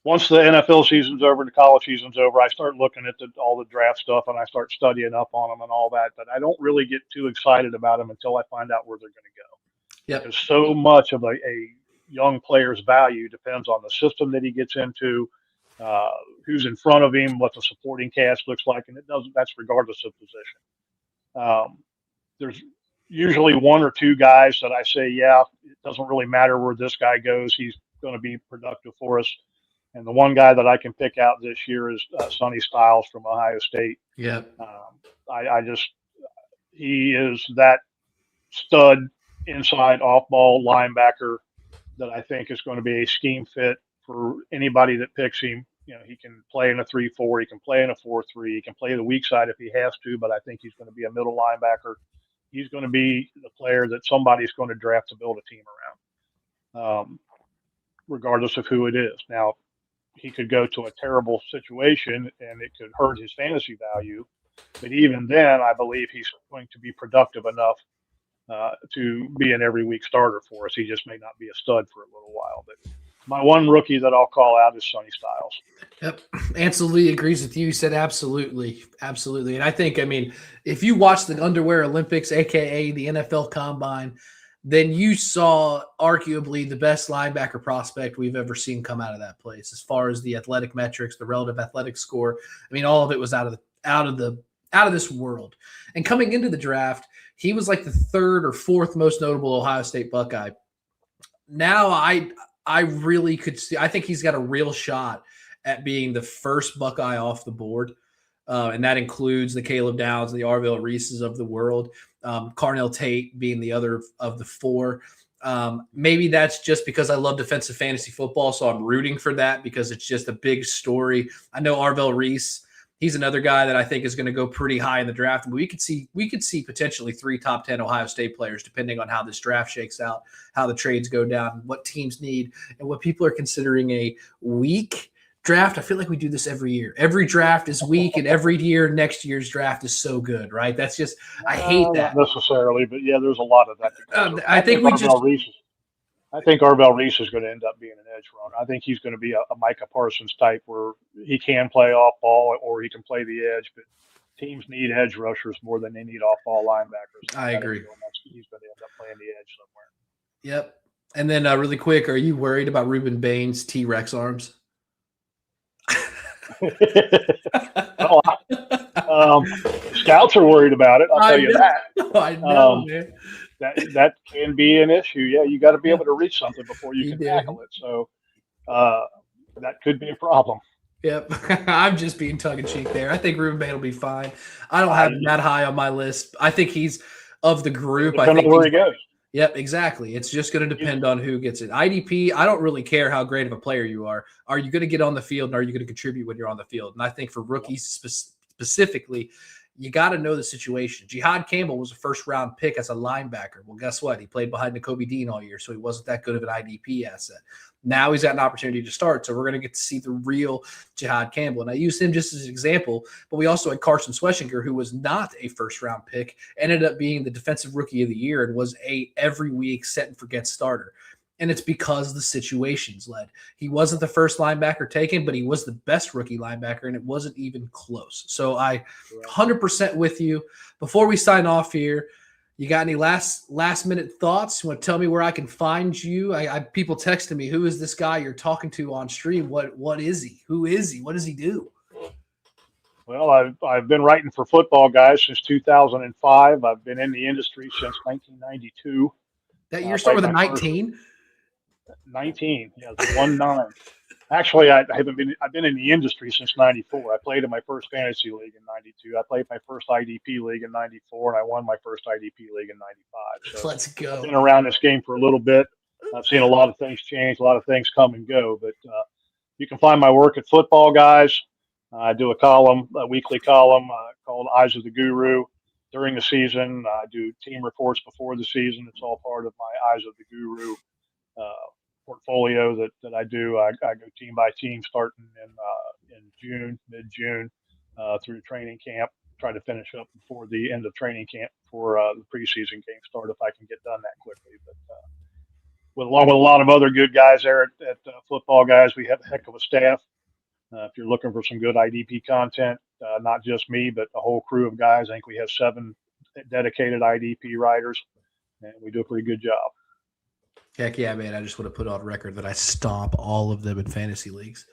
once the NFL season's over and the college season's over, I start looking at all the draft stuff and I start studying up on them and all that. But I don't really get too excited about them until I find out where they're going to go. Yep. Because so much of a young player's value depends on the system that he gets into, who's in front of him, what the supporting cast looks like, and that's regardless of position. There's usually one or two guys that I say, it doesn't really matter where this guy goes. He's going to be productive for us. And the one guy that I can pick out this year is Sonny Styles from Ohio State. Yeah. He is that stud inside off-ball linebacker that I think is going to be a scheme fit for anybody that picks him. He can play in a 3-4. He can play in a 4-3. He can play the weak side if he has to, but I think he's going to be a middle linebacker. He's going to be the player that somebody's going to draft to build a team around, regardless of who it is. Now, he could go to a terrible situation and it could hurt his fantasy value. But even then, I believe he's going to be productive enough to be an every week starter for us. He just may not be a stud for a little while. But my one rookie that I'll call out is Sonny Styles. Yep. Ansel Lee agrees with you. He said absolutely. Absolutely. And I think, if you watch the Underwear Olympics, AKA the NFL Combine, then you saw arguably the best linebacker prospect we've ever seen come out of that place. As far as the athletic metrics, the relative athletic score, I mean, all of it was out of this world. And coming into the draft, he was like the third or fourth most notable Ohio State Buckeye. Now I really could see, I think he's got a real shot at being the first Buckeye off the board. And that includes the Caleb Downs, the Arvell Reeses of the world, Carnell Tate being the other of the four. Maybe that's just because I love defensive fantasy football, so I'm rooting for that because it's just a big story. I know Arvell Reese, he's another guy that I think is going to go pretty high in the draft. We could see potentially 3 top 10 Ohio State players, depending on how this draft shakes out, how the trades go down, what teams need, and what people are considering a weak draft. I feel like we do this every year. Every draft is weak, and every year next year's draft is so good, right? That's just, I hate that. Not necessarily, but yeah, there's a lot of that. I think Arvell Reese is going to end up being an edge runner. I think he's going to be a Micah Parsons type where he can play off ball or he can play the edge, but teams need edge rushers more than they need off ball linebackers. I agree. He's going to end up playing the edge somewhere. Yep. And then really quick, are you worried about Ruben Bain's T-Rex arms? Scouts are worried about it. I'll tell you that. I know, man. That can be an issue. Yeah, you got to be able to reach something before you can tackle it. So that could be a problem. Yep. I'm just being tongue in cheek there. I think Ruben Bain will be fine. I don't have him that high on my list. I think he's of the group. I think where he goes. Yep, exactly. It's just going to depend on who gets it. IDP, I don't really care how great of a player you are. Are you going to get on the field, and are you going to contribute when you're on the field? And I think for rookies specifically, you got to know the situation. Jihad Campbell was a first-round pick as a linebacker. Well, guess what? He played behind Nakobe Dean all year, so he wasn't that good of an IDP asset. Now he's got an opportunity to start, so we're going to get to see the real Jihad Campbell. And I use him just as an example, but we also had Carson Schweschinger, who was not a first-round pick, ended up being the defensive rookie of the year and was a every-week set-and-forget starter. And it's because the situations led. He wasn't the first linebacker taken, but he was the best rookie linebacker, and it wasn't even close. So I 100% with you. Before we sign off here, you got any last minute thoughts? You want to tell me where I can find you? I people texting me, who is this guy you're talking to on stream? What is he? Who is he? What does he do? Well, I've been writing for Football Guys since 2005. I've been in the industry since 1992. That year start with a 19? 19, yeah, the 1-9. Actually, I've been in the industry since '94. I played in my first fantasy league in '92. I played my first IDP league in '94, and I won my first IDP league in '95. So let's go. I've been around this game for a little bit. I've seen a lot of things change, a lot of things come and go. But you can find my work at Football Guys. I do a weekly column called Eyes of the Guru during the season. I do team reports before the season. It's all part of my Eyes of the Guru portfolio that I do. I go team by team starting in June, mid-June, through training camp. Try to finish up before the end of training camp before the preseason games start if I can get done that quickly. But along with a lot of other good guys there at Football Guys, we have a heck of a staff. If you're looking for some good IDP content, not just me, but a whole crew of guys. I think we have 7 dedicated IDP writers, and we do a pretty good job. Heck yeah, man. I just want to put on record that I stomp all of them in fantasy leagues.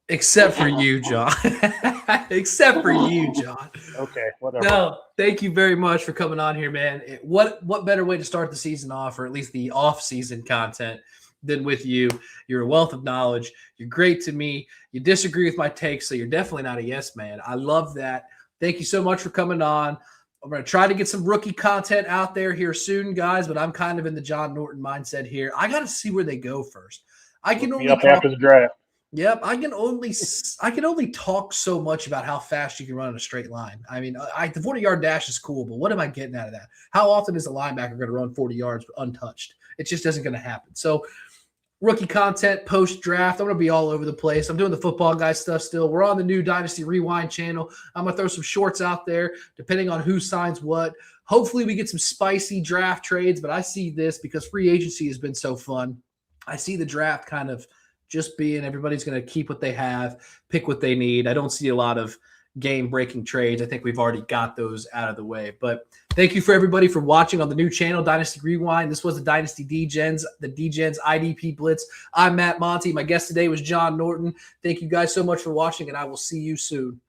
Except for you, John. Except for you, John. Okay, whatever. No, thank you very much for coming on here, man. What better way to start the season off, or at least the off-season content, than with you? You're a wealth of knowledge. You're great to me. You disagree with my takes, so you're definitely not a yes man. I love that. Thank you so much for coming on. I'm going to try to get some rookie content out there here soon, guys, but I'm kind of in the John Norton mindset here. I got to see where they go first. I can only talk after the draft. Yep, I can only talk so much about how fast you can run in a straight line. I mean, the 40-yard dash is cool, but what am I getting out of that? How often is a linebacker going to run 40 yards untouched? It just isn't going to happen. So rookie content, post-draft, I'm going to be all over the place. I'm doing the Football Guys stuff still. We're on the new Dynasty Rewind channel. I'm going to throw some shorts out there depending on who signs what. Hopefully we get some spicy draft trades, but I see this because free agency has been so fun. I see the draft kind of just being everybody's going to keep what they have, pick what they need. I don't see a lot of game-breaking trades. I think we've already got those out of the way. But thank you for everybody for watching on the new channel, Dynasty Rewind. This was the Dynasty Degens, the Degens IDP Blitz. I'm Matt Monty. My guest today was John Norton. Thank you guys so much for watching, and I will see you soon.